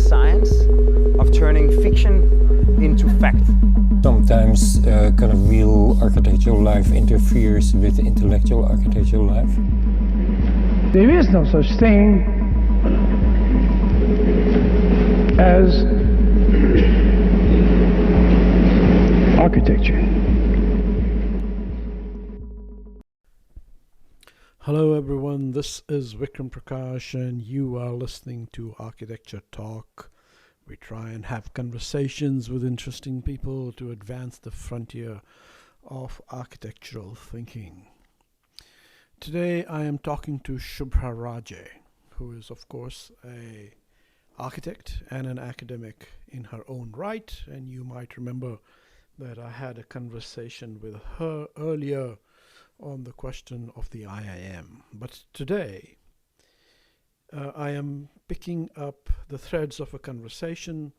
science of turning fiction into fact. Sometimes kind of real architectural life interferes with intellectual architectural life. There is no such thing as architecture. Hello everyone, this is Vikram Prakash and you are listening to Architecture Talk. We try and have conversations with interesting people to advance the frontier of architectural thinking. Today I am talking to Shubhra Raje, who is of course an architect and an academic in her own right, and you might remember that I had a conversation with her earlier on the question of the IIM. But today, I am picking up the threads of a conversation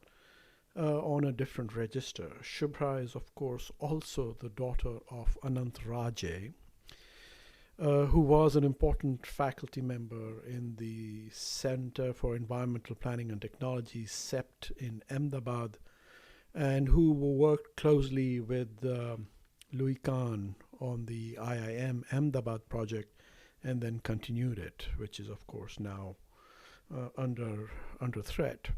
on a different register. Shubhra is, of course, also the daughter of Anant Raje, who was an important faculty member in the Center for Environmental Planning and Technology, CEPT, in Ahmedabad, and who worked closely with Louis Kahn on the IIM Ahmedabad project and then continued it, which is of course now under threat.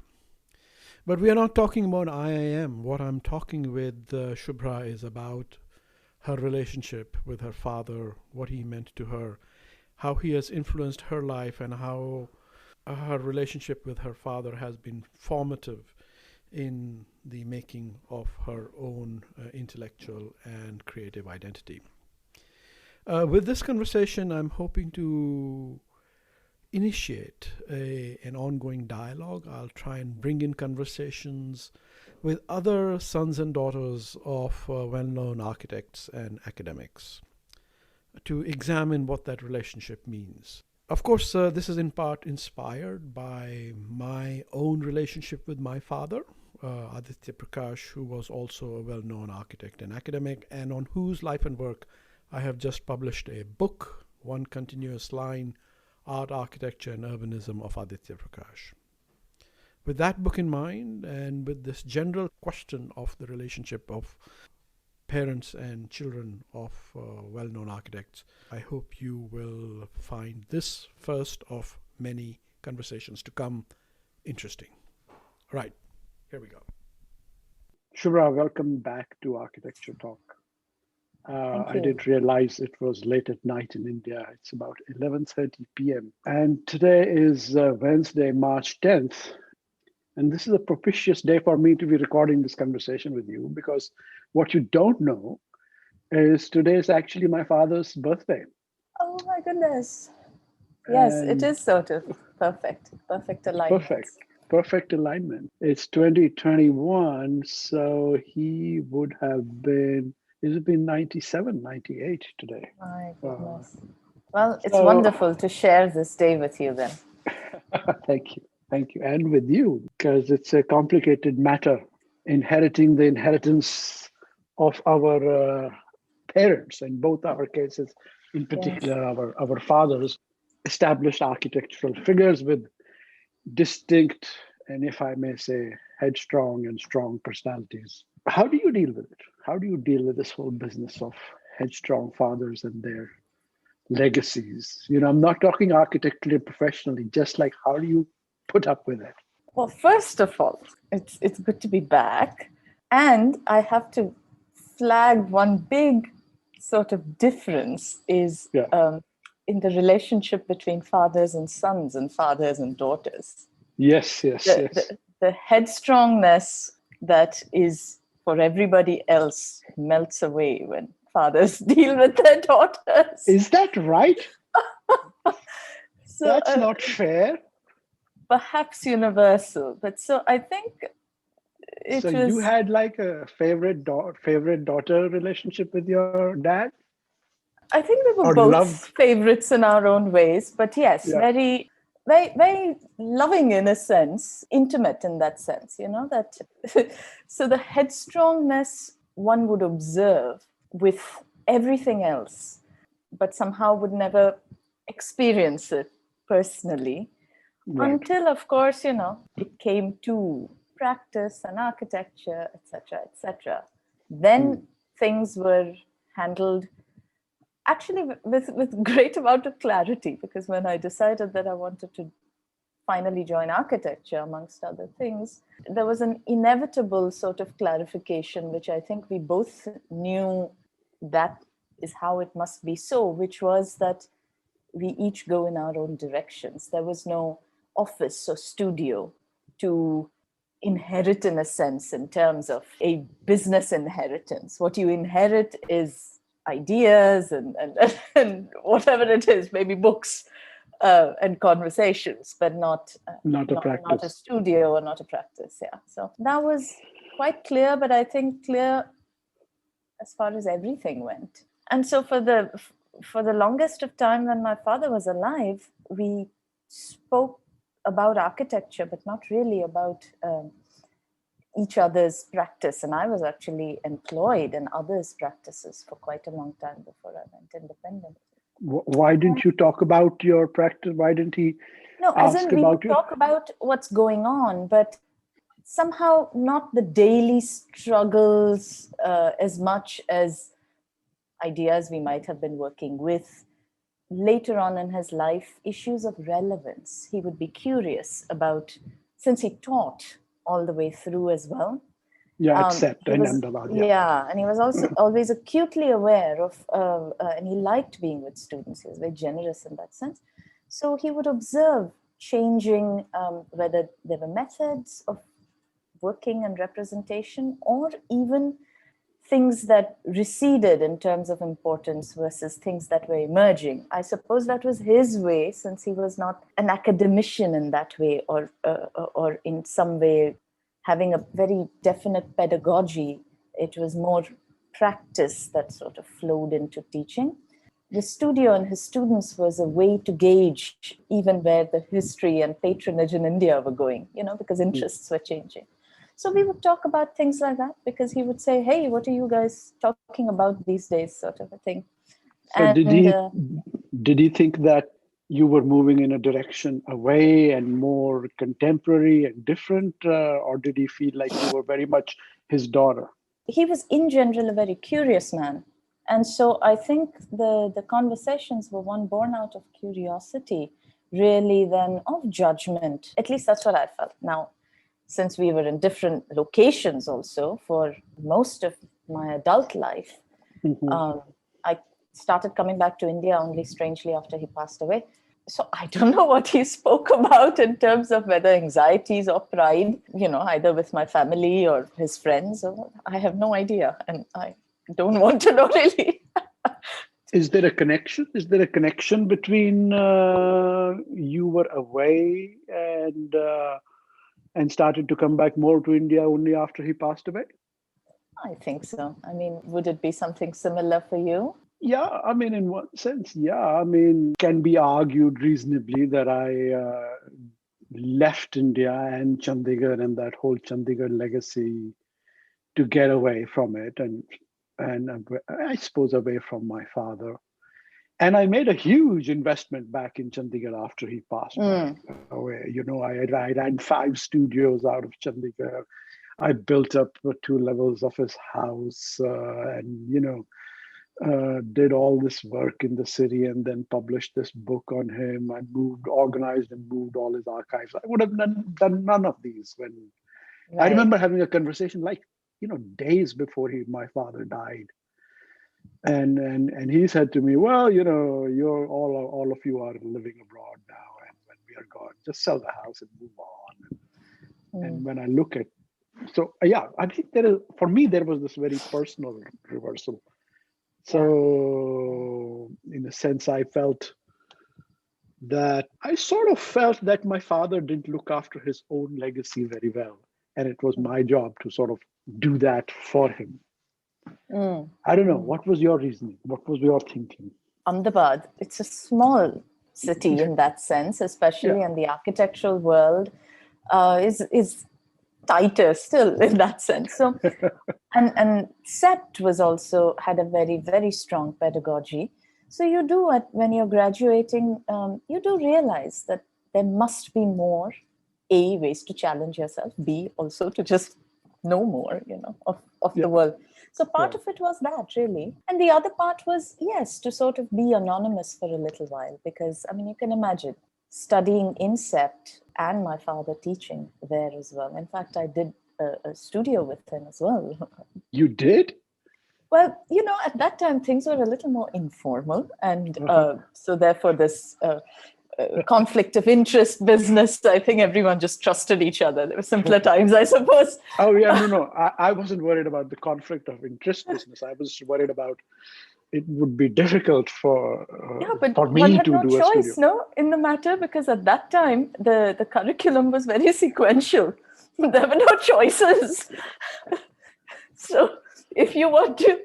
But we are not talking about IIM. What I'm talking with Shubhra is about her relationship with her father, what he meant to her, how he has influenced her life, and how her relationship with her father has been formative in the making of her own intellectual and creative identity. With this conversation, I'm hoping to initiate an ongoing dialogue. I'll try and bring in conversations with other sons and daughters of well-known architects and academics to examine what that relationship means. Of course, this is in part inspired by my own relationship with my father, Aditya Prakash, who was also a well-known architect and academic, and on whose life and work I have just published a book, One Continuous Line, Art, Architecture and Urbanism of Aditya Prakash. With that book in mind, and with this general question of the relationship of parents and children of well-known architects, I hope you will find this first of many conversations to come interesting. All right, here we go. Shubhra, welcome back to Architecture Talk. I didn't realize it was late at night in India. It's about 11:30 p.m. And today is Wednesday, March 10th. And this is a propitious day for me to be recording this conversation with you, because what you don't know is today is actually my father's birthday. Oh my goodness. Yes, it is sort of perfect alignment. Perfect alignment. It's 2021, so he would have been, has it been 97, 98 today? My goodness. Well, it's wonderful to share this day with you then. Thank you. And with you, because it's a complicated matter, inheriting the inheritance of our parents, in both our cases, in particular, yes, our fathers, established architectural figures with distinct, and if I may say, headstrong and strong personalities. How do you deal with it? How do you deal with this whole business of headstrong fathers and their legacies? You know, I'm not talking architecturally professionally, just like how do you put up with it? Well, first of all, it's good to be back. And I have to flag one big sort of difference is in the relationship between fathers and sons and fathers and daughters. Yes. The headstrongness that is for everybody else melts away when fathers deal with their daughters. Is that right? So, that's not fair. Perhaps universal, but so I think it was. So you had like a favorite daughter relationship with your dad? I think we were both favorites in our own ways, but yes, very, very, very loving in a sense, intimate in that sense, you know, that. So the headstrongness one would observe with everything else, but somehow would never experience it personally. Until, of course, it came to practice and architecture, etc., etc. Then things were handled actually with great amount of clarity, because when I decided that I wanted to finally join architecture, amongst other things, there was an inevitable sort of clarification, which I think we both knew that is how it must be so, which was that we each go in our own directions. There was no office or studio to inherit, in a sense, in terms of a business inheritance. What you inherit is ideas and whatever it is, maybe books and conversations, but not a studio or not a practice. Yeah, so that was quite clear, but I think clear as far as everything went. And so for the longest of time, when my father was alive, we spoke about architecture, but not really about each other's practice. And I was actually employed in others' practices for quite a long time before I went independent. Why didn't you talk about your practice? Why didn't he ask we about would talk about what's going on, but somehow not the daily struggles as much as ideas we might have been working with. Later on in his life, issues of relevance. He would be curious about, since he taught all the way through as well. Yeah, except in Ahmedabad. Yeah, and he was also always acutely aware of, and he liked being with students. He was very generous in that sense. So he would observe changing, whether there were methods of working and representation, or even things that receded in terms of importance versus things that were emerging. I suppose that was his way, since he was not an academician in that way, or in some way having a very definite pedagogy. It was more practice that sort of flowed into teaching. The studio and his students was a way to gauge even where the history and patronage in India were going, because interests were changing. So we would talk about things like that, because he would say, hey, what are you guys talking about these days, sort of a thing. So did he think that you were moving in a direction away and more contemporary and different, or did he feel like you were very much his daughter? He was in general a very curious man. And so I think the conversations were one born out of curiosity, really, than of judgment. At least that's what I felt. Now, since we were in different locations also for most of my adult life, I started coming back to India only strangely after he passed away. So I don't know what he spoke about in terms of whether anxieties or pride, either with my family or his friends. I have no idea, and I don't want to know really. Is there a connection? Is there a connection between you were away and started to come back more to India only after he passed away? I think so. I mean, would it be something similar for you? Yeah, I mean, in one sense, yeah. I mean, can be argued reasonably that I left India and Chandigarh and that whole Chandigarh legacy to get away from it and I suppose away from my father. And I made a huge investment back in Chandigarh after he passed away. I ran 5 studios out of Chandigarh. I built up 2 levels of his house and, did all this work in the city and then published this book on him. I organized and moved all his archives. I would have done none of these when I remember having a conversation days before my father died. And he said to me, well, you're all of you are living abroad now, and when we are gone, just sell the house and move on. And when I look at, I think for me there was this very personal reversal. So in a sense, I sort of felt that my father didn't look after his own legacy very well, and it was my job to sort of do that for him. I don't know. What was your reasoning? What was your thinking? Ahmedabad, it's a small city in that sense, especially in the architectural world, is tighter still in that sense. So, and CEPT had a very, very strong pedagogy. So you do when you're graduating, you do realize that there must be more, A, ways to challenge yourself, B, also to just know more, of the world. So part of it was that, really. And the other part was, yes, to sort of be anonymous for a little while, because, I mean, you can imagine studying in CEPT and my father teaching there as well. In fact, I did a studio with him as well. You did? Well, at that time, things were a little more informal. And so therefore, this conflict of interest business, I think everyone just trusted each other. There were simpler times, I suppose. Oh, yeah, no. I wasn't worried about the conflict of interest business. I was worried about it would be difficult for me to do a studio. No, in the matter, because at that time, the curriculum was very sequential. There were no choices. So if you want to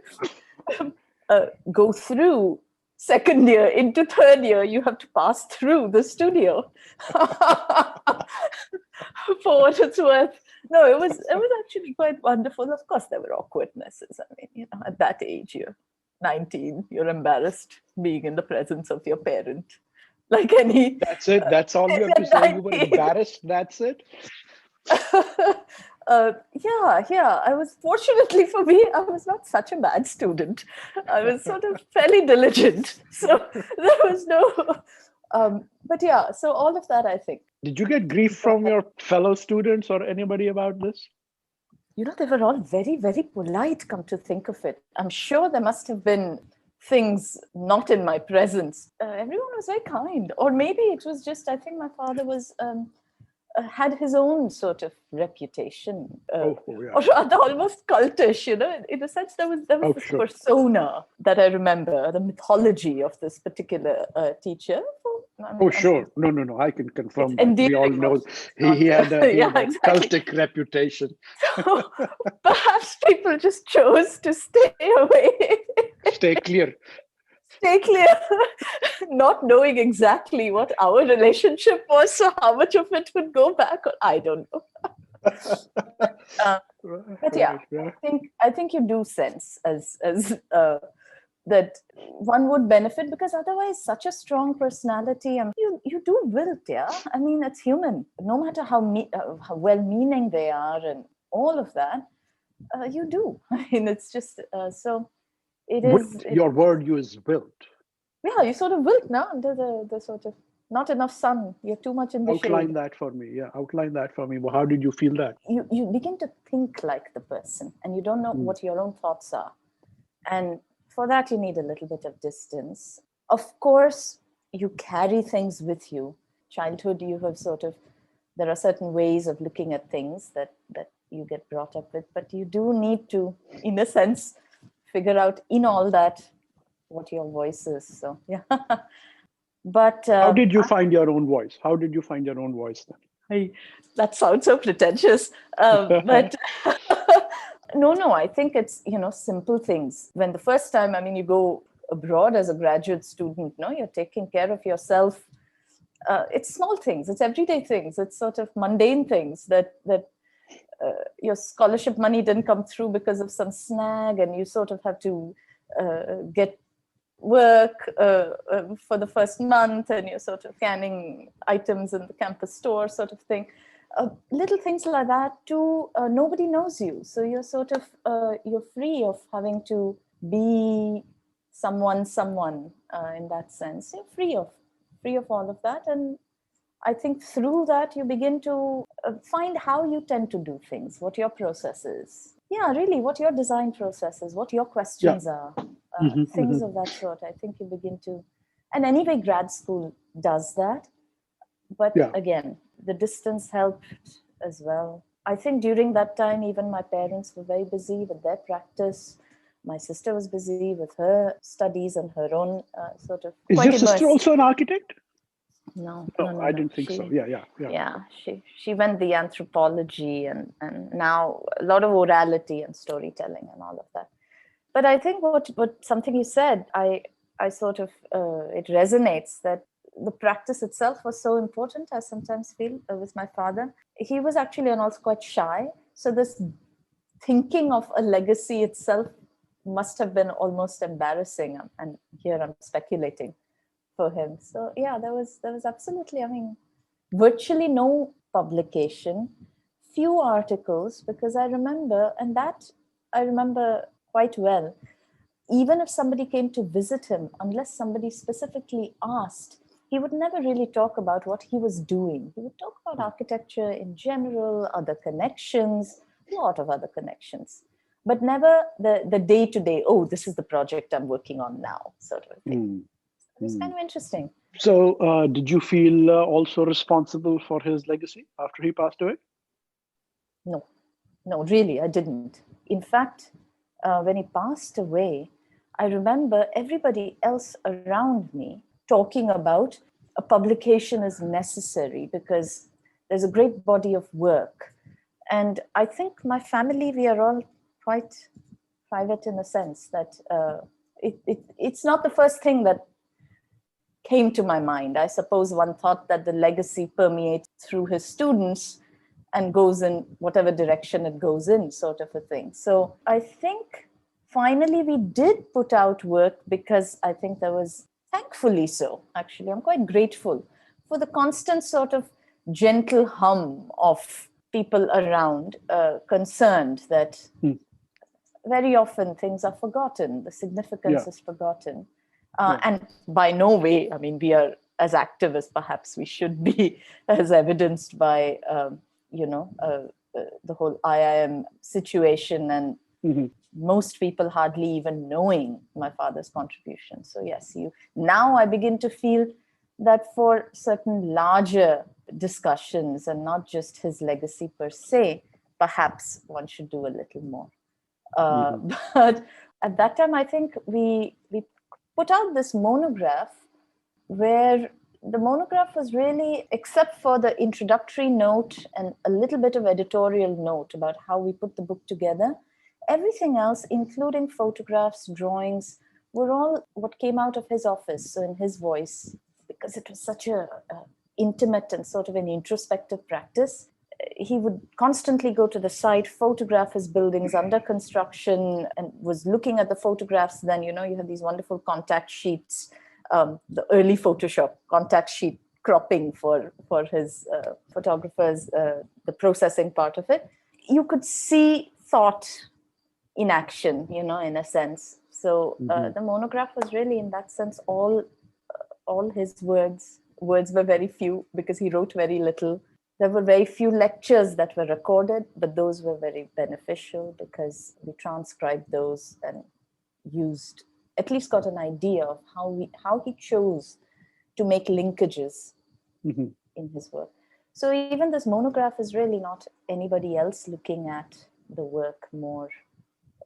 go through second year into third year, you have to pass through the studio. For what it's worth. No, it was actually quite wonderful. Of course, there were awkwardnesses. I mean, at that age, you're 19, you're embarrassed being in the presence of your parent. Like any... That's it? That's all you have to say? You were embarrassed? That's it? Yeah. I was, fortunately for me, I was not such a bad student. I was sort of fairly diligent. So there was no... but yeah, so all of that, I think. Did you get grief from your fellow students or anybody about this? They were all very, very polite, come to think of it. I'm sure there must have been things not in my presence. Everyone was very kind. Or maybe it was just, I think my father was... had his own sort of reputation, or rather almost cultish, in a sense. There was this persona that I remember, the mythology of this particular teacher. No, I can confirm that. We all know he had a cultic reputation. So perhaps people just chose to stay away. Stay clear. Stay clear, not knowing exactly what our relationship was, so how much of it would go back, I don't know. But yeah, I think you do sense as that one would benefit, because otherwise, such a strong personality, you do wilt, yeah. I mean, it's human. No matter how well-meaning they are and all of that, you do. I mean, it's just so. Your word use wilt. Yeah, you sort of wilt now under the sort of not enough sun. You're too much in the shade. Outline that for me. Yeah, outline that for me. Well, how did you feel that? You begin to think like the person, and you don't know what your own thoughts are. And for that, you need a little bit of distance. Of course, you carry things with you. Childhood, you have there are certain ways of looking at things that you get brought up with, but you do need to, in a sense, figure out in all that what your voice is. So yeah. But how did you find your own voice? How did you find your own voice then? That sounds so pretentious, but no. I think it's simple things. When the first time, I mean, you go abroad as a graduate student, you're taking care of yourself. It's small things. It's everyday things. It's sort of mundane things that your scholarship money didn't come through because of some snag, and you sort of have to get work for the first month, and you're sort of scanning items in the campus store sort of thing. Little things like that too. Nobody knows you, so you're sort of you're free of having to be someone in that sense. You're free of all of that, and I think through that you begin to find how you tend to do things, what your process is. Yeah, really, what your design process is, what your questions are, things of that sort. I think you begin to, and anyway, grad school does that. But again, the distance helped as well. I think during that time, even my parents were very busy with their practice. My sister was busy with her studies and her own sort of. Is your sister also an architect? No, I didn't think so. Yeah. Yeah, she went the anthropology and now a lot of orality and storytelling and all of that. But I think what something you said, I sort of it resonates, that the practice itself was so important. I sometimes feel with my father, he was actually also quite shy. So this thinking of a legacy itself must have been almost embarrassing. And here I'm speculating for him. So yeah, there was absolutely, I mean, virtually no publication, few articles, because I remember quite well, even if somebody came to visit him, unless somebody specifically asked, he would never really talk about what he was doing. He would talk about architecture in general, other connections, a lot of other connections, but never the day-to-day, oh, this is the project I'm working on now, sort of thing. It was kind of interesting. So did you feel also responsible for his legacy after he passed away? No, really, I didn't. In fact, when he passed away, I remember everybody else around me talking about a publication is necessary because there's a great body of work. And I think my family, we are all quite private in a sense that it's not the first thing that came to my mind. I suppose one thought that the legacy permeates through his students and goes in whatever direction it goes in, sort of a thing. So I think finally we did put out work because I think there was, thankfully so, actually, I'm quite grateful for the constant sort of gentle hum of people around concerned that very often things are forgotten, the significance is forgotten. And by no way, I mean, we are as active as perhaps we should be, as evidenced by, the whole IIM situation and most people hardly even knowing my father's contribution. So yes, now I begin to feel that for certain larger discussions and not just his legacy per se, perhaps one should do a little more. But at that time, I think we put out this monograph where the monograph was really, except for the introductory note and a little bit of editorial note about how we put the book together, everything else, including photographs, drawings, were all what came out of his office, so in his voice, because it was such a intimate and sort of an introspective practice. He would constantly go to the site, photograph his buildings under construction, and was looking at the photographs. Then, you had these wonderful contact sheets, the early Photoshop contact sheet cropping for his photographers, the processing part of it. You could see thought in action, in a sense. So the monograph was really, in that sense, all his words. Words were very few because he wrote very little. There were very few lectures that were recorded, but those were very beneficial because we transcribed those and at least got an idea of how he chose to make linkages in his work. So even this monograph is really not anybody else looking at the work more.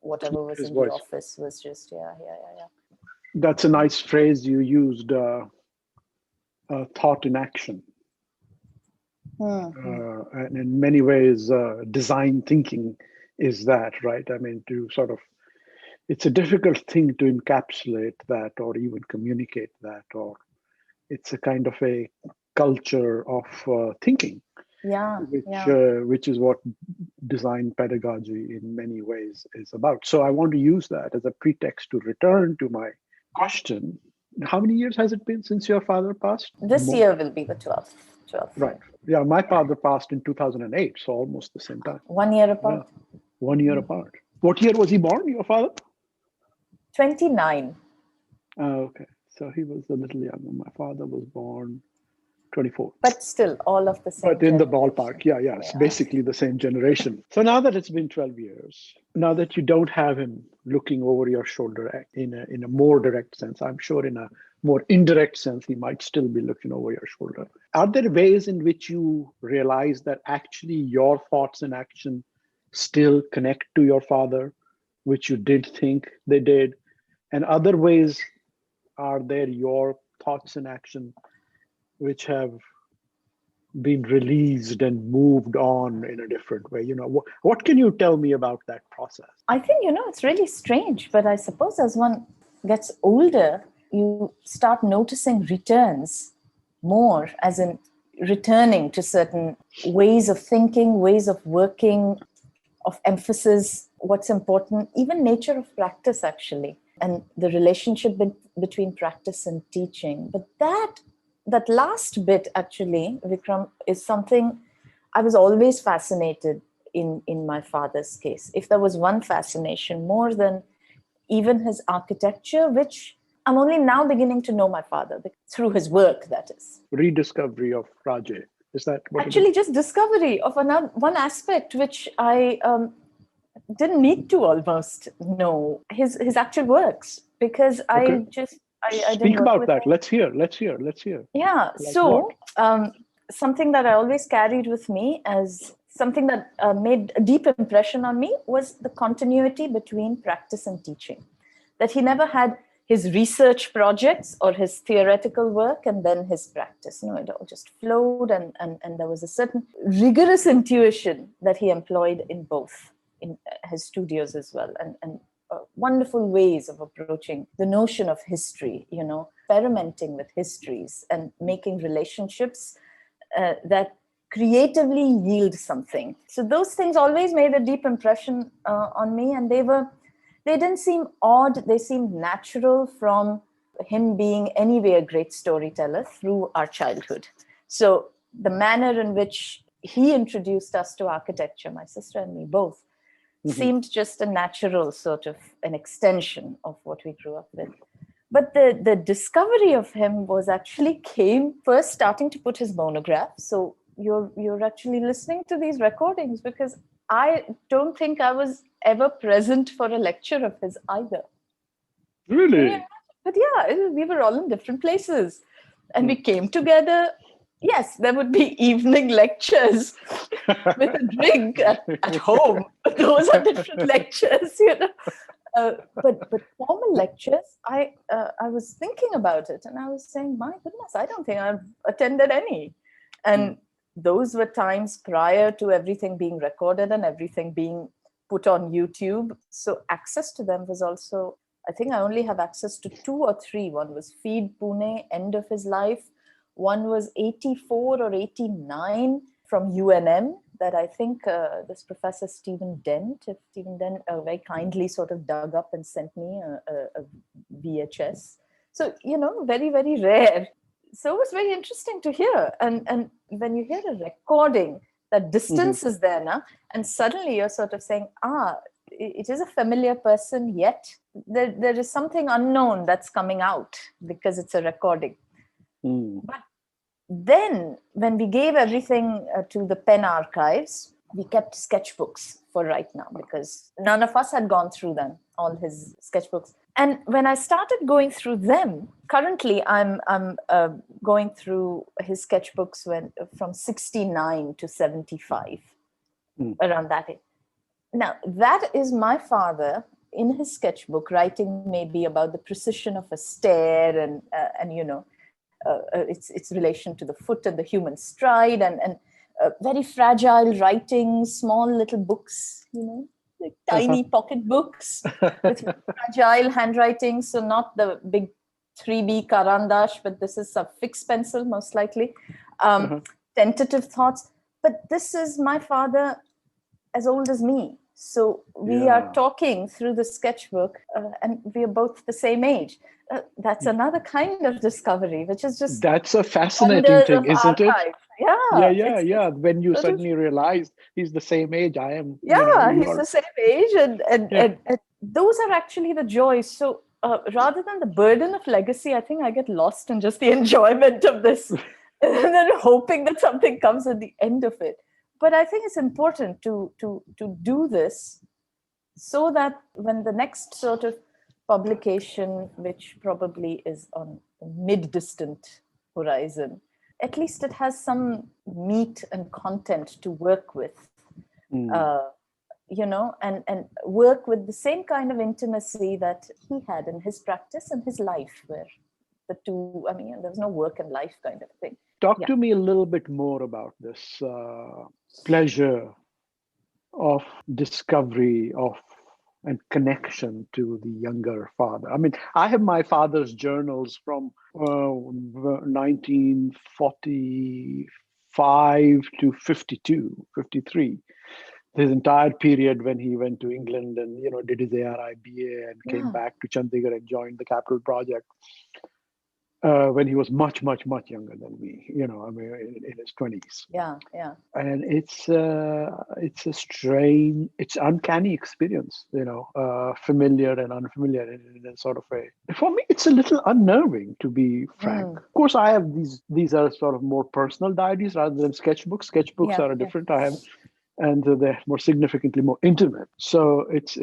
Whatever was in the office was just, yeah. That's a nice phrase you used, thought in action. And in many ways, design thinking is that, right? I mean, it's a difficult thing to encapsulate that or even communicate that, or it's a kind of a culture of thinking, which is what design pedagogy in many ways is about. So I want to use that as a pretext to return to my question. How many years has it been since your father passed? This year will be the 12th. Right. Yeah, my father passed in 2008, so almost the same time. 1 year apart. Yeah. 1 year apart. What year was he born, your father? 29. Oh, okay. So he was a little younger. My father was born 24. But still, all of the same. But in the ballpark, it's basically the same generation. So now that it's been 12 years, now that you don't have him looking over your shoulder in a more direct sense, I'm sure in a more indirect sense, he might still be looking over your shoulder. Are there ways in which you realize that actually your thoughts and action still connect to your father, which you did think they did? And other ways, are there your thoughts and action which have been released and moved on in a different way? What can you tell me about that process? I think, it's really strange, but I suppose as one gets older, you start noticing returns more, as in returning to certain ways of thinking, ways of working, of emphasis, what's important, even nature of practice, actually, and the relationship between practice and teaching. But that last bit, actually, Vikram, is something I was always fascinated in my father's case. If there was one fascination, more than even his architecture, which I'm only now beginning to know my father through his work, that is. Rediscovery of Raje. Is that what actually just discovery of one aspect which I didn't need to almost know his actual works, because Okay. I Speak didn't work about with that. him. Let's hear. Yeah. Like So something that I always carried with me as something that made a deep impression on me was the continuity between practice and teaching. That he never had his research projects or his theoretical work and then his practice. No, it all just flowed, and there was a certain rigorous intuition that he employed in both, in his studios as well, and wonderful ways of approaching the notion of history, experimenting with histories and making relationships that creatively yield something. So those things always made a deep impression on me, and they didn't seem odd. They seemed natural from him being anyway a great storyteller through our childhood. So the manner in which he introduced us to architecture, my sister and me both, seemed just a natural sort of an extension of what we grew up with. But the discovery of him came first starting to put his monograph. So you're actually listening to these recordings, because I don't think I was ever present for a lecture of his either. Really? But yeah, we were all in different places, and we came together. Yes, there would be evening lectures with a drink at home. Those are different lectures, But formal lectures, I was thinking about it, and I was saying, my goodness, I don't think I've attended any. And those were times prior to everything being recorded and everything being put on YouTube. So access to them was also, I think I only have access to 2 or 3. One was Feed Pune, end of his life. One was 84 or 89 from UNM, that I think this Professor Stephen Dent very kindly sort of dug up and sent me a VHS. So, very, very rare. So it was very interesting to hear. And when you hear a recording, that distance is there now, and suddenly you're sort of saying, it is a familiar person, yet there is something unknown that's coming out because it's a recording. But then when we gave everything to the pen archives, we kept sketchbooks for right now, because none of us had gone through them, all his sketchbooks. And when I started going through them, currently I'm going through his sketchbooks from 69 to 75, around that age. Now, that is my father in his sketchbook writing maybe about the precision of a stair and its relation to the foot and the human stride, and very fragile writing, small little books, like tiny pocket books with fragile handwriting. So not the big 3B Karandash, but this is a fixed pencil, most likely. Tentative thoughts. But this is my father as old as me. So we are talking through the sketchbook, and we are both the same age. That's another kind of discovery, which is just... That's a fascinating thing, isn't it? Yeah. When you suddenly realize he's the same age I am. Yeah, he's the same age. And those are actually the joys. So rather than the burden of legacy, I think I get lost in just the enjoyment of this and then hoping that something comes at the end of it. But I think it's important to do this so that when the next sort of publication, which probably is on the mid-distant horizon, at least it has some meat and content to work with, and work with the same kind of intimacy that he had in his practice and his life, where the two, there was no work and life kind of thing. Talk to me a little bit more about this pleasure of discovery and connection to the younger father. I have my father's journals from 1945 to 52, 53. His entire period when he went to England and did his ARIBA and came back to Chandigarh and joined the Capital Project. when he was much, much, much younger than me. I mean, in his 20s. Yeah, yeah. And it's a strange, it's uncanny experience. Familiar and unfamiliar in a sort of way. For me, it's a little unnerving, to be frank. Of course, I have these are sort of more personal diaries rather than sketchbooks. Sketchbooks Yeah, are a different. I have, and they're more significantly more intimate. So it's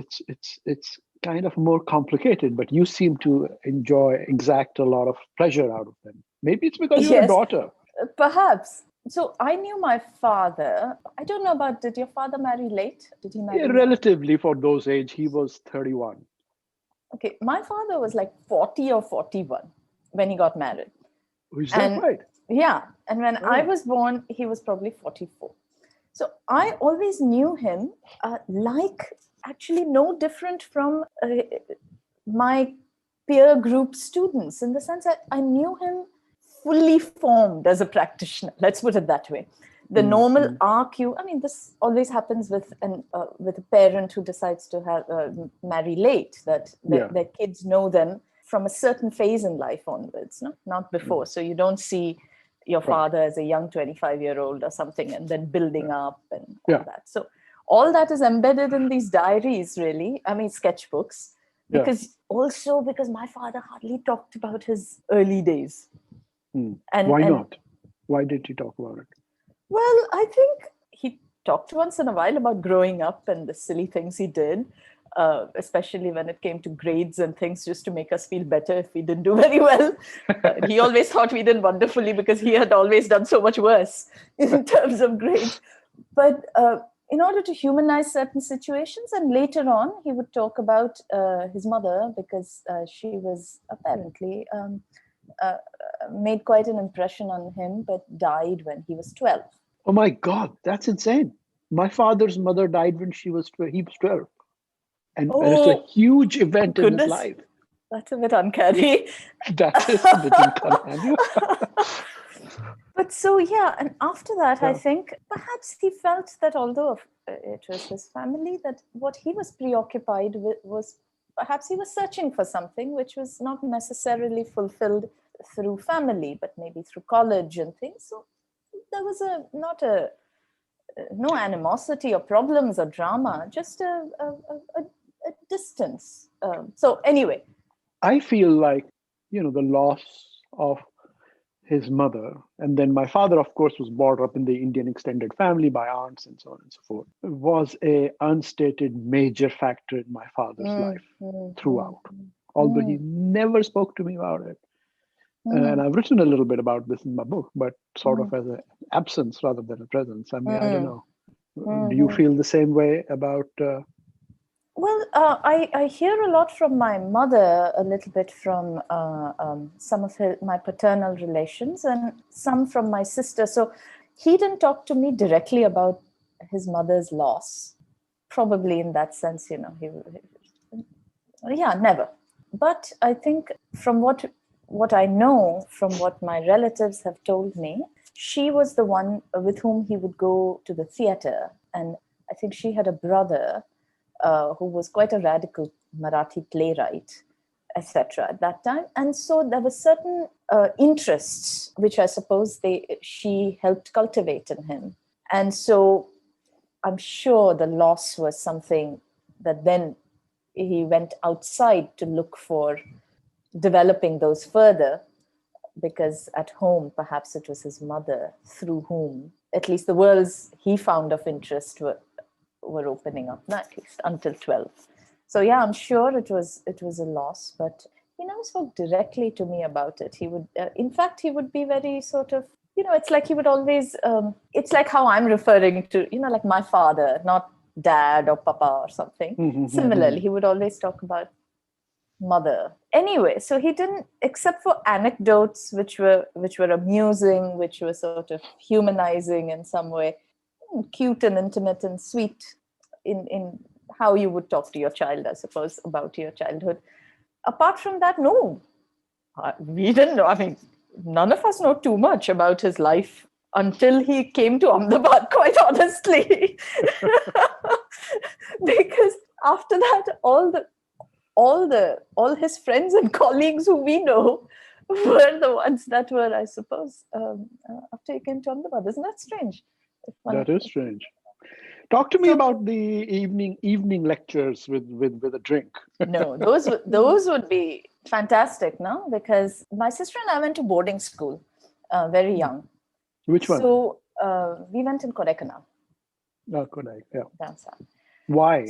kind of more complicated, but you seem to exact a lot of pleasure out of them. Maybe it's because you're a daughter. Perhaps. So I knew my father. I don't know about, did your father marry late? Did he marry? Relatively for those age, he was 31. Okay, my father was like 40 or 41 when he got married. Is that right? Yeah. And when I was born, he was probably 44. So I always knew him actually no different from my peer group students, in the sense that I knew him fully formed as a practitioner. Let's put it that way. The normal arc, this always happens with a parent who decides to marry late, that their kids know them from a certain phase in life onwards, not before. So you don't see your father as a young 25-year-old or something, and then building up and all that. So all that is embedded in these diaries, really. I mean, sketchbooks, because my father hardly talked about his early days. And why not? Why did he talk about it? Well, I think he talked once in a while about growing up and the silly things he did, especially when it came to grades and things, just to make us feel better if we didn't do very well. He always thought we did wonderfully because he had always done so much worse in terms of grades. But in order to humanize certain situations, and later on, he would talk about his mother, because she was apparently made quite an impression on him, but died when he was 12. Oh my God, that's insane. My father's mother died when he was 12. And it's a huge event in his life. That's a bit uncanny. That is a bit uncanny. But and after that, I think perhaps he felt that although it was his family, that what he was preoccupied with was perhaps he was searching for something which was not necessarily fulfilled through family, but maybe through college and things. So there was no animosity or problems or drama, just a distance. So anyway, I feel like, the loss of his mother, and then my father, of course, was brought up in the Indian extended family by aunts and so on and so forth, was a unstated major factor in my father's life throughout, although he never spoke to me about it. And I've written a little bit about this in my book, but sort of as an absence rather than a presence. I mean, I don't know. Do you feel the same way about... Well, I hear a lot from my mother, a little bit from some of my paternal relations, and some from my sister. So he didn't talk to me directly about his mother's loss. Probably in that sense, never. But I think from what I know, from what my relatives have told me, she was the one with whom he would go to the theater. And I think she had a brother who was quite a radical Marathi playwright, etc. at that time. And so there were certain interests, which I suppose she helped cultivate in him. And so I'm sure the loss was something that then he went outside to look for developing those further, because at home, perhaps it was his mother through whom at least the worlds he found of interest were opening up, at least until 12. So I'm sure it was a loss, but he never spoke directly to me about it. He would, in fact, he would be very sort of, it's like he would always, it's like how I'm referring to, like my father, not dad or papa or something. Similarly, he would always talk about mother. Anyway, so he didn't, except for anecdotes which were amusing, which were sort of humanizing in some way, cute and intimate and sweet in how you would talk to your child, I suppose, about your childhood. Apart from that, no, we didn't know. I mean, none of us know too much about his life until he came to Ahmedabad, quite honestly. Because after that, all his friends and colleagues who we know were the ones that were, I suppose, after you came to Ahmedabad. Isn't that strange? That is strange. Talk to me about the evening lectures with a drink. No, those would be fantastic, no? Because my sister and I went to boarding school very young. Which one? So we went in Kodaikanal. Oh, Kodai, yeah. Down south. Why?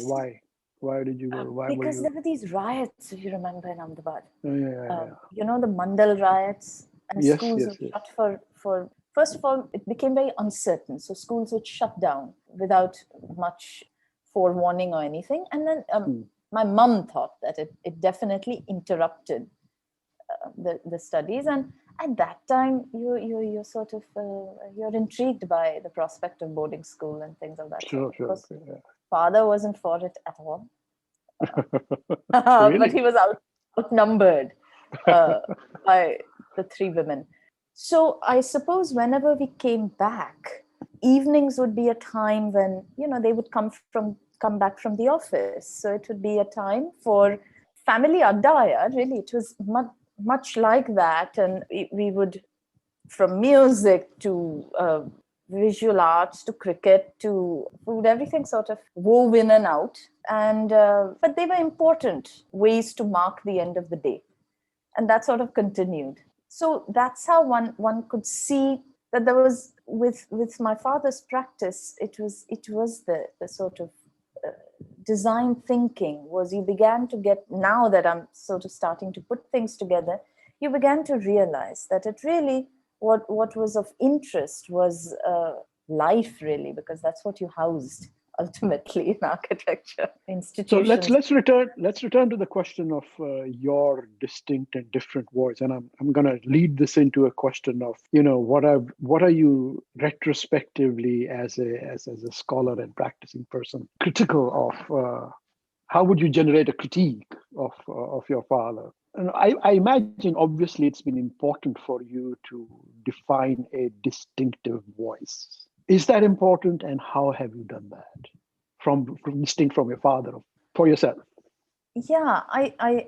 Why did you go? Why because were you? there were these riots, if you remember, in Ahmedabad. Yeah. You know, the Mandal riots, and Yes, schools yes, were shut for. First of all, it became very uncertain, so schools would shut down without much forewarning or anything. And then my mum thought that it definitely interrupted the studies. And at that time, you're sort of you're intrigued by the prospect of boarding school and things of that Sure. sort. Yeah. Father wasn't for it at all. Really? But he was outnumbered by the three women. So I suppose whenever we came back, evenings would be a time when, you know, they would come back from the office. So it would be a time for family addaya. Really, it was much like that. And we would, from music to visual arts to cricket to food, everything sort of wove in and out. And but they were important ways to mark the end of the day, and that sort of continued. So that's how one could see that there was with my father's practice. It was the sort of design thinking was, you began to get, now that I'm sort of starting to put things together, you began to realize that it really, what was of interest was life, really, because that's what you housed ultimately in architecture institutions. So let's return to the question of your distinct and different voice, and I'm going to lead this into a question of, you know, what are you retrospectively as a scholar and practicing person critical of? How would you generate a critique of your father? And I imagine, obviously, it's been important for you to define a distinctive voice. Is that important, and how have you done that? From distinct from your father, for yourself? Yeah, I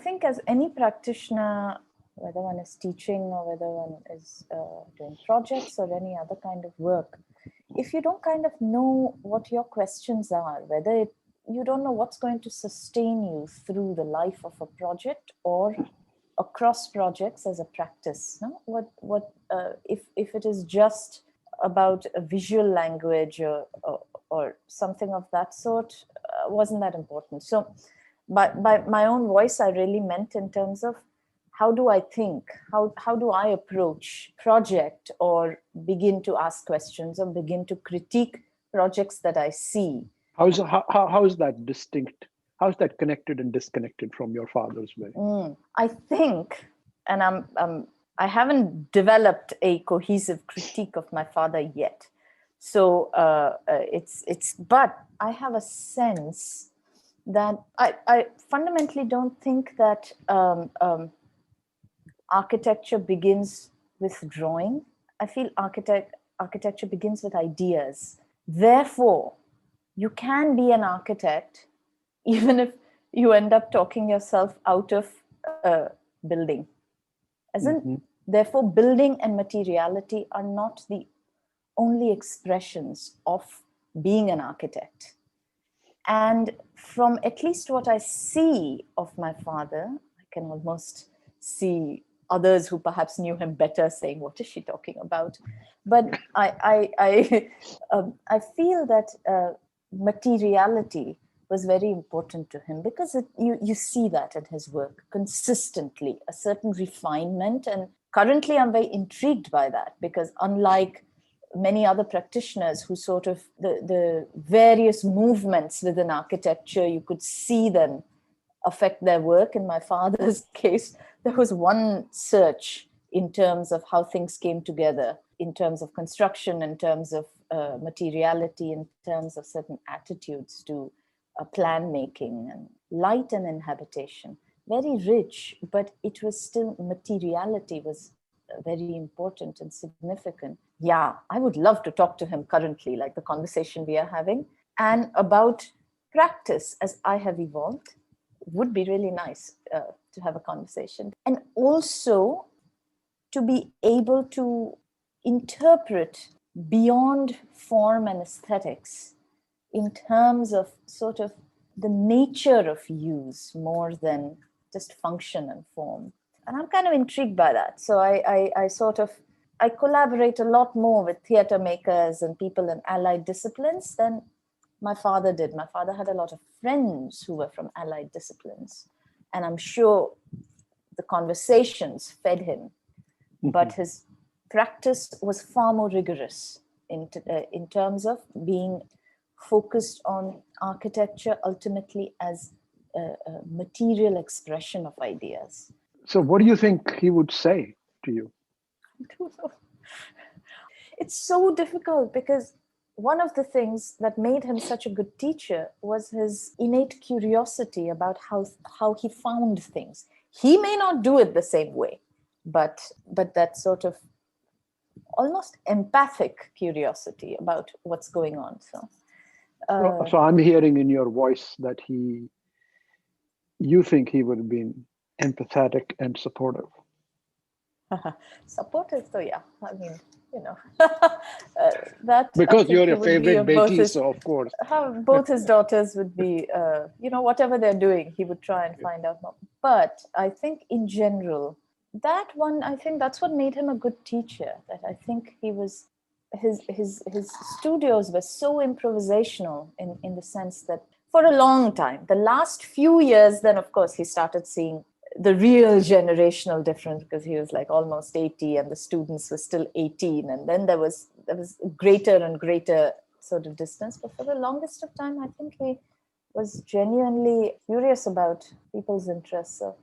think as any practitioner, whether one is teaching or whether one is doing projects or any other kind of work, if you don't kind of know what your questions are, you don't know what's going to sustain you through the life of a project or across projects as a practice, no? If it is just about a visual language or something of that sort, wasn't that important. So by my own voice, I really meant in terms of how do I think, how do I approach project or begin to ask questions or begin to critique projects that I see. How is that distinct? How is that connected and disconnected from your father's way? I think, and I haven't developed a cohesive critique of my father yet. So but I have a sense that I fundamentally don't think that architecture begins with drawing. I feel architecture begins with ideas. Therefore, you can be an architect even if you end up talking yourself out of building. Therefore, building and materiality are not the only expressions of being an architect. And from at least what I see of my father, I can almost see others who perhaps knew him better saying, "What is she talking about?" But I feel that materiality was very important to him because you see that in his work consistently, a certain refinement. And currently I'm very intrigued by that because unlike many other practitioners who sort of the various movements within architecture, you could see them affect their work. In my father's case, there was one search in terms of how things came together, in terms of construction, in terms of materiality, in terms of certain attitudes to plan making and light and inhabitation. Very rich, but it was still, materiality was very important and significant. Yeah, I would love to talk to him currently, like the conversation we are having, and about practice as I have evolved. would be really nice to have a conversation. And also to be able to interpret beyond form and aesthetics in terms of sort of the nature of use more than just function and form. And I'm kind of intrigued by that. So I collaborate a lot more with theater makers and people in allied disciplines than my father did. My father had a lot of friends who were from allied disciplines. And I'm sure the conversations fed him. But his practice was far more rigorous in terms of being focused on architecture ultimately as a material expression of ideas. So what do you think he would say to you? I don't know. It's so difficult because one of the things that made him such a good teacher was his innate curiosity about how he found things. He may not do it the same way, but that sort of almost empathic curiosity about what's going on. So I'm hearing in your voice that you think he would have been empathetic and supportive. Supportive, so yeah. I mean, that because you're your favorite Betty, so of course. Both his daughters would be, whatever they're doing, he would try and find out more. But I think in general, I think that's what made him a good teacher. That I think he was, his studios were so improvisational in the sense that for a long time, the last few years, then of course he started seeing the real generational difference because he was like almost 80 and the students were still 18. And then there was greater and greater sort of distance. But for the longest of time, I think he was genuinely curious about people's interests. So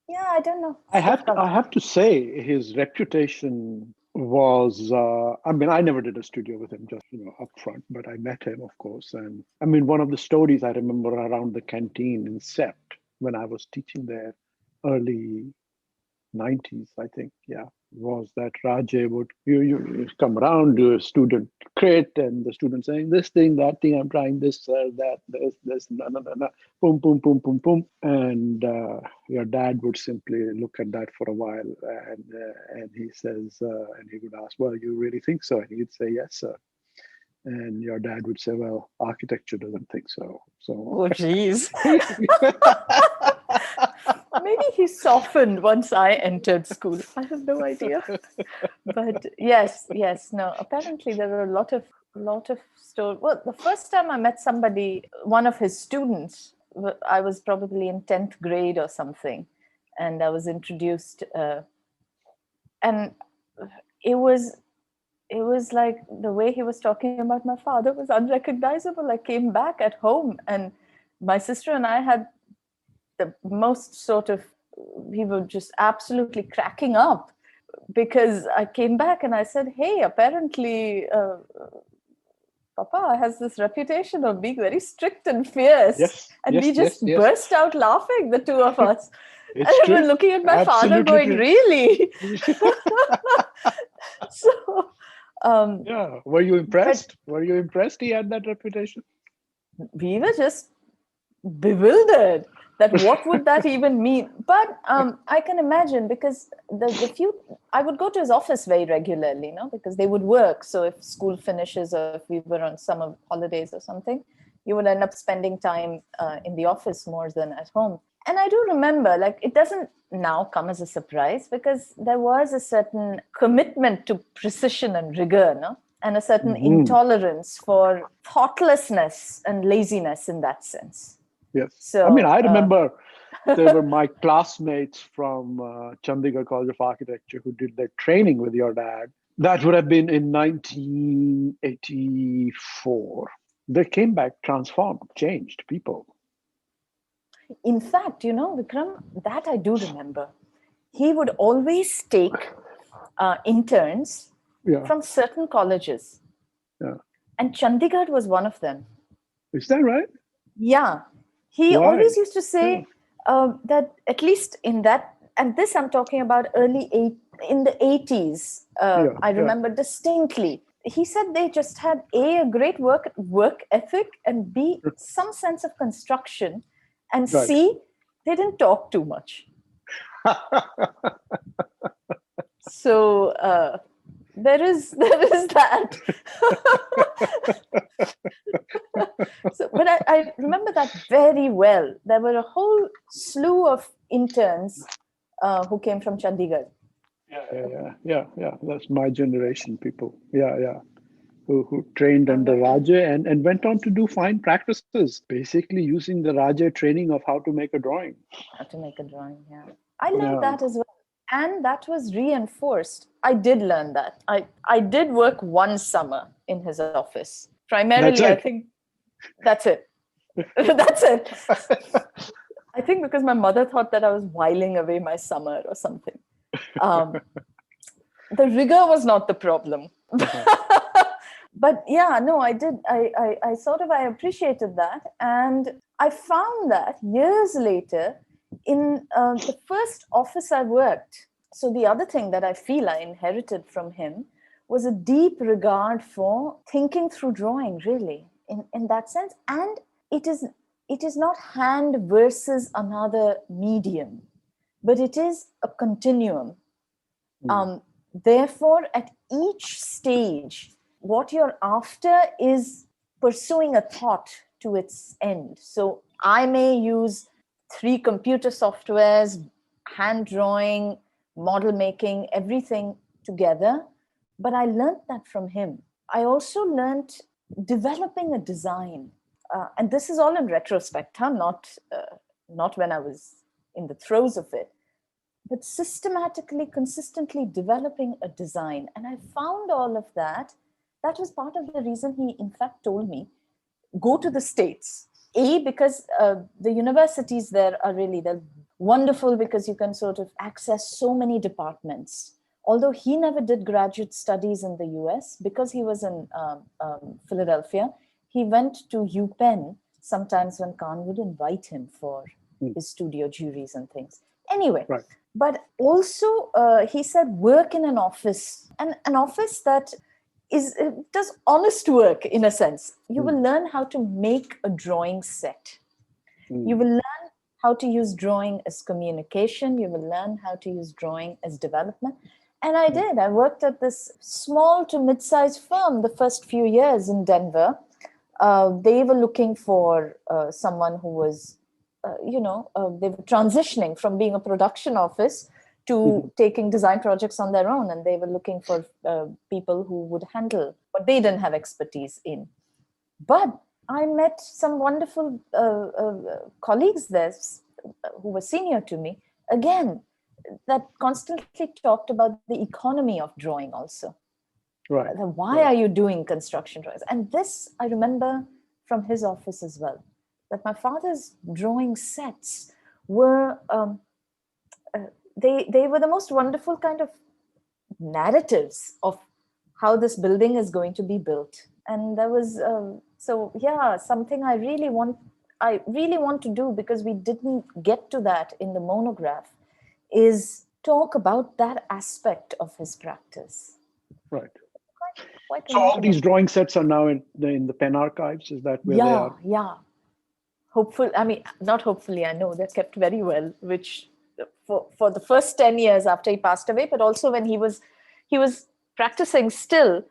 yeah, I don't know. I have to say his reputation was, I never did a studio with him, just, up front, but I met him, of course. And I mean, one of the stories I remember around the canteen in CEPT when I was teaching there, early 90s, I think, was that Raje would you come around, do a student crit, and the student saying this thing, that thing, I'm trying this, that, this, no, boom, boom, boom, boom, boom. And your dad would simply look at that for a while, and he says, and he would ask, well, you really think so? And he'd say, yes, sir. And your dad would say, well, architecture doesn't think so. Oh, geez. Maybe he softened once I entered school. I have no idea. But yes, no. Apparently there were a lot of stories. Well, the first time I met somebody, one of his students, I was probably in 10th grade or something, and I was introduced, and it was like the way he was talking about my father was unrecognizable. I came back at home and my sister and I had the most sort of, we were just absolutely cracking up because I came back and I said, hey, apparently Papa has this reputation of being very strict and fierce. Yes, and we just burst out laughing, the two of us. And I was looking at my father going, really? So, were you impressed? Were you impressed he had that reputation? We were just bewildered that what would that even mean? But I can imagine because I would go to his office very regularly, because they would work. So if school finishes or if we were on summer holidays or something, you would end up spending time in the office more than at home. And I do remember, it doesn't now come as a surprise because there was a certain commitment to precision and rigor, and a certain intolerance for thoughtlessness and laziness in that sense. Yes. So, I remember there were my classmates from Chandigarh College of Architecture who did their training with your dad. That would have been in 1984. They came back transformed, changed people. In fact, Vikram, that I do remember. He would always take interns from certain colleges. Yeah. And Chandigarh was one of them. Is that right? Yeah. He always used to say that at least in that, and this I'm talking about in the 80s, I remember distinctly. He said they just had a great work ethic and B, some sense of construction, and C, they didn't talk too much. So there is that. So, but I remember that very well. There were a whole slew of interns who came from Chandigarh. Yeah. That's my generation people. Yeah. Who trained under Raje and went on to do fine practices, basically using the Raje training of how to make a drawing. How to make a drawing, yeah. I learned that as well. And that was reinforced. I did learn that. I did work one summer in his office. Primarily, I think that's it. That's it. I think because my mother thought that I was whiling away my summer or something. The rigor was not the problem. But yeah, no, I did. I appreciated that. And I found that years later in the first office I worked. So the other thing that I feel I inherited from him was a deep regard for thinking through drawing, really, in that sense. And it is not hand versus another medium, but it is a continuum. Therefore, at each stage, what you're after is pursuing a thought to its end. So I may use 3 computer softwares, hand drawing, model making, everything together. But I learned that from him. I also learned developing a design. And this is all in retrospect, not when I was in the throes of it, but systematically, consistently developing a design. And I found all of that. That was part of the reason he, in fact, told me, go to the States. Because the universities there are they're wonderful because you can sort of access so many departments. Although he never did graduate studies in the US, because he was in Philadelphia, he went to UPenn sometimes when Kahn would invite him for his studio juries and things. Anyway, but also he said work in an office, and an office that does honest work in a sense. You will learn how to make a drawing set. You will learn how to use drawing as communication. You will learn how to use drawing as development. And I did. I worked at this small to mid-sized firm the first few years in Denver. They were looking for someone who was, they were transitioning from being a production office to taking design projects on their own. And they were looking for people who would handle what they didn't have expertise in. But I met some wonderful colleagues there who were senior to me, again, that constantly talked about the economy of drawing also. Why are you doing construction drawings? And this I remember from his office as well, that my father's drawing sets were, they were the most wonderful kind of narratives of how this building is going to be built. And there was, something I really want to do, because we didn't get to that in the monograph, is talk about that aspect of his practice. Right. Quite so all these drawing sets are now in the Penn archives. Is that where they are? Yeah. Not hopefully, I know they're kept very well, which for the first 10 years after he passed away, but also when he was practicing still,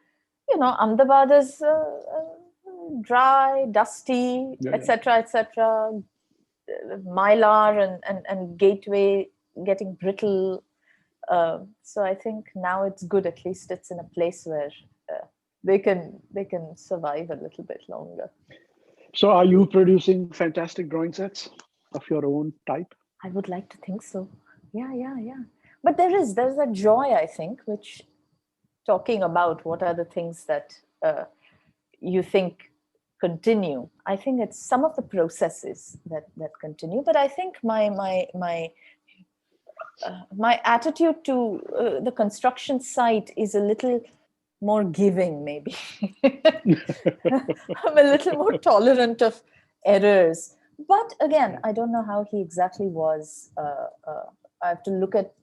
Ahmedabad is dry, dusty, etc. Mylar and Gateway getting brittle. So I think now it's good. At least it's in a place where they can survive a little bit longer. So are you producing fantastic drawing sets of your own type? I would like to think so. Yeah. But there's a joy, I think, which, talking about what are the things that you think continue. I think it's some of the processes that continue. But I think my attitude to the construction site is a little more giving, maybe. I'm a little more tolerant of errors. But again, I don't know how he exactly was. I have to look at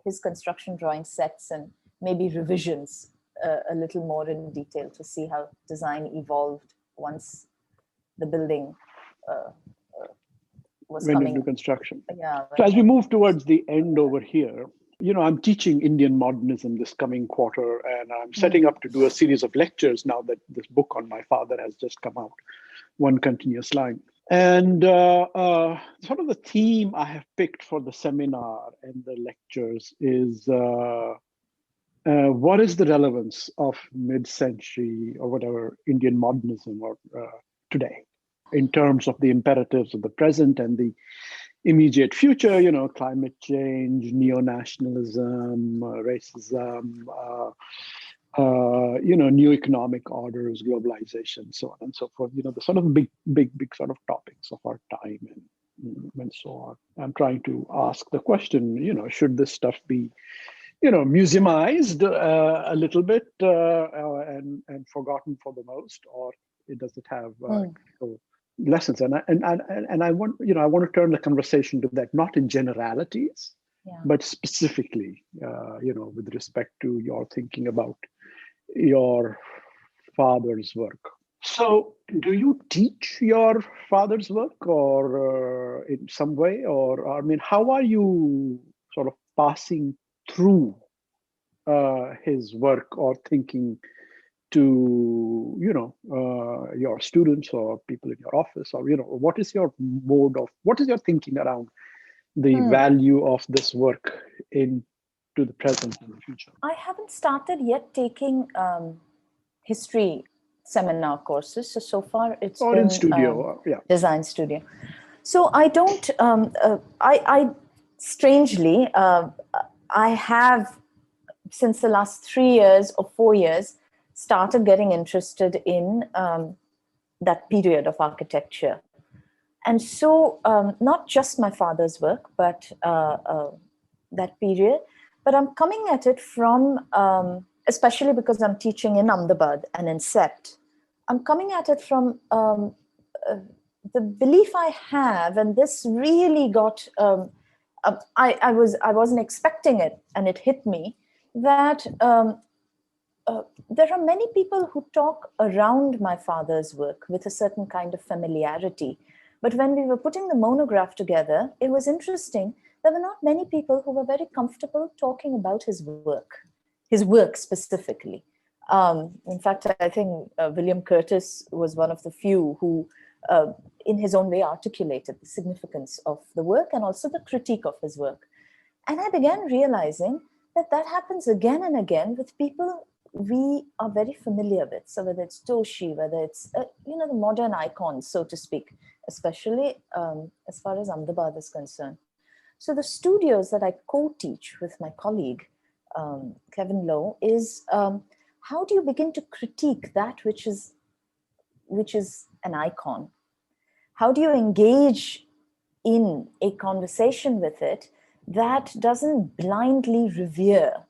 his construction drawing sets and maybe revisions a little more in detail to see how design evolved once the building was went coming. into construction. Yeah. So as we move towards the end over here, I'm teaching Indian modernism this coming quarter, and I'm setting up to do a series of lectures now that this book on my father has just come out, One Continuous Line. And sort of the theme I have picked for the seminar and the lectures is what is the relevance of mid-century or whatever Indian modernism or today in terms of the imperatives of the present and the immediate future, climate change, neo-nationalism, racism, new economic orders, globalization, so on and so forth. The sort of big sort of topics of our time and so on. I'm trying to ask the question, should this stuff be, museumized a little bit and forgotten for the most, or does it have lessons? And I want I want to turn the conversation to that, not in generalities, but specifically, with respect to your thinking about your father's work. So, do you teach your father's work, or in some way, or I mean, how are you sort of passing through his work or thinking to your students or people in your office, or what is your thinking around the value of this work into the present and the future? I haven't started yet taking history seminar courses, so far it's been in studio, design studio. So I don't I strangely I have, since the last 3 years or 4 years, started getting interested in that period of architecture. And so not just my father's work, but that period, but I'm coming at it from, especially because I'm teaching in Ahmedabad and in CEPT, I'm coming at it from the belief I have, and this really got, I wasn't expecting it, and it hit me, that there are many people who talk around my father's work with a certain kind of familiarity. But when we were putting the monograph together, it was interesting. There were not many people who were very comfortable talking about his work specifically. In fact, I think William Curtis was one of the few who, in his own way, articulated the significance of the work and also the critique of his work. And I began realizing that happens again and again with people we are very familiar with. So whether it's Toshi, whether it's, the modern icons, so to speak, especially as far as Ahmedabad is concerned. So the studios that I co-teach with my colleague, Kevin Lowe, is how do you begin to critique that which is an icon? How do you engage in a conversation with it that doesn't blindly revere?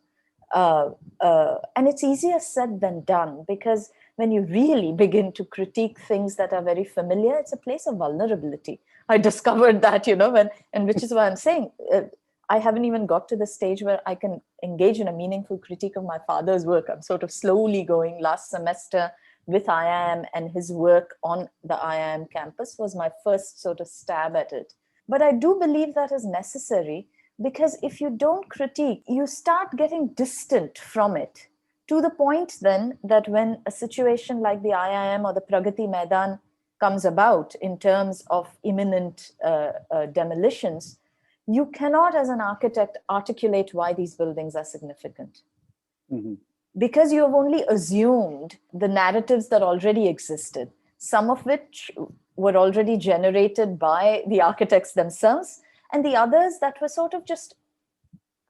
And it's easier said than done, because when you really begin to critique things that are very familiar, it's a place of vulnerability. I discovered that, and which is why I'm saying I haven't even got to the stage where I can engage in a meaningful critique of my father's work. I'm sort of slowly going. Last semester with IIM and his work on the IIM campus was my first sort of stab at it. But I do believe that is necessary, because if you don't critique, you start getting distant from it, to the point then that when a situation like the IIM or the Pragati Maidan comes about in terms of imminent demolitions, you cannot, as an architect, articulate why these buildings are significant. Mm-hmm. Because you have only assumed the narratives that already existed, some of which were already generated by the architects themselves, and the others that were sort of just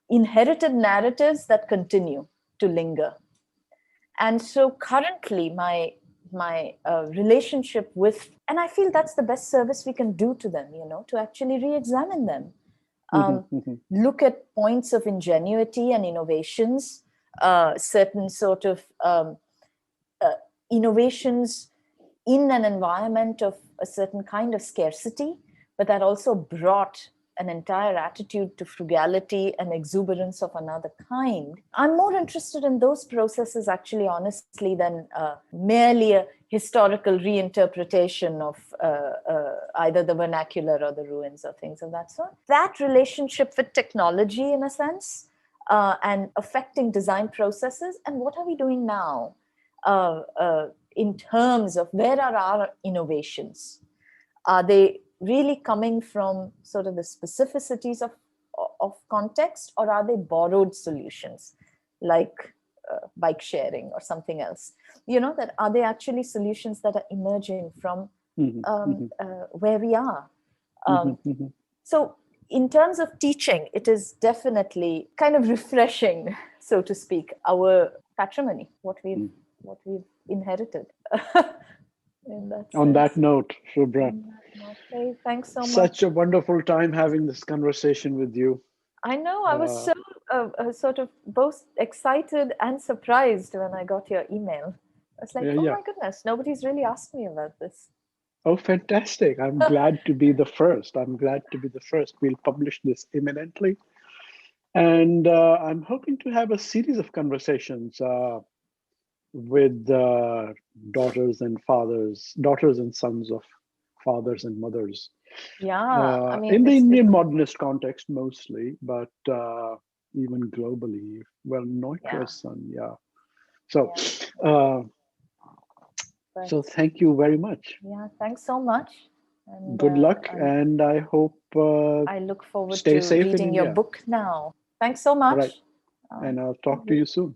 inherited narratives that continue to linger. And so currently my relationship with, and I feel that's the best service we can do to them, to actually re-examine them. Look at points of ingenuity and innovations, certain sort of innovations in an environment of a certain kind of scarcity, but that also brought an entire attitude to frugality and exuberance of another kind. I'm more interested in those processes, actually, honestly, than merely a historical reinterpretation of either the vernacular or the ruins or things of that sort. That relationship with technology, in a sense, and affecting design processes, and what are we doing now in terms of where are our innovations? Are they really coming from sort of the specificities of context, or are they borrowed solutions like bike sharing or something else? That are they actually solutions that are emerging from where we are? So in terms of teaching, it is definitely kind of refreshing, so to speak, our patrimony, what we've inherited. On that note, Shubhra, okay, thanks so much. Such a wonderful time having this conversation with you. I know, I was so sort of both excited and surprised when I got your email. I was like, my goodness, nobody's really asked me about this. Oh, fantastic. I'm glad to be the first. We'll publish this imminently. And I'm hoping to have a series of conversations with daughters and sons of fathers and mothers. Yeah, in the Indian modernist context mostly, but even globally. Well, Neutra's son, So, so thank you very much. Yeah, thanks so much. And, good luck, and I hope I look forward stay to safe reading in your India. book now. Thanks so much. Right. And I'll talk to you soon.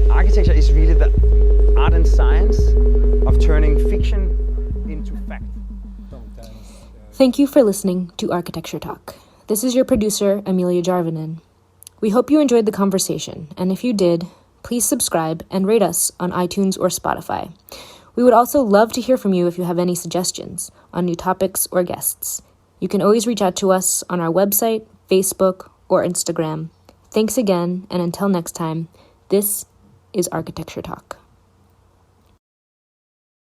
Architecture is really the art and science of turning fiction into fact. Thank you for listening to Architecture Talk. This is your producer, Amelia Jarvinen. We hope you enjoyed the conversation, and if you did, please subscribe and rate us on iTunes or Spotify. We would also love to hear from you if you have any suggestions on new topics or guests. You can always reach out to us on our website, Facebook, or Instagram. Thanks again, and until next time, this is Architecture Talk.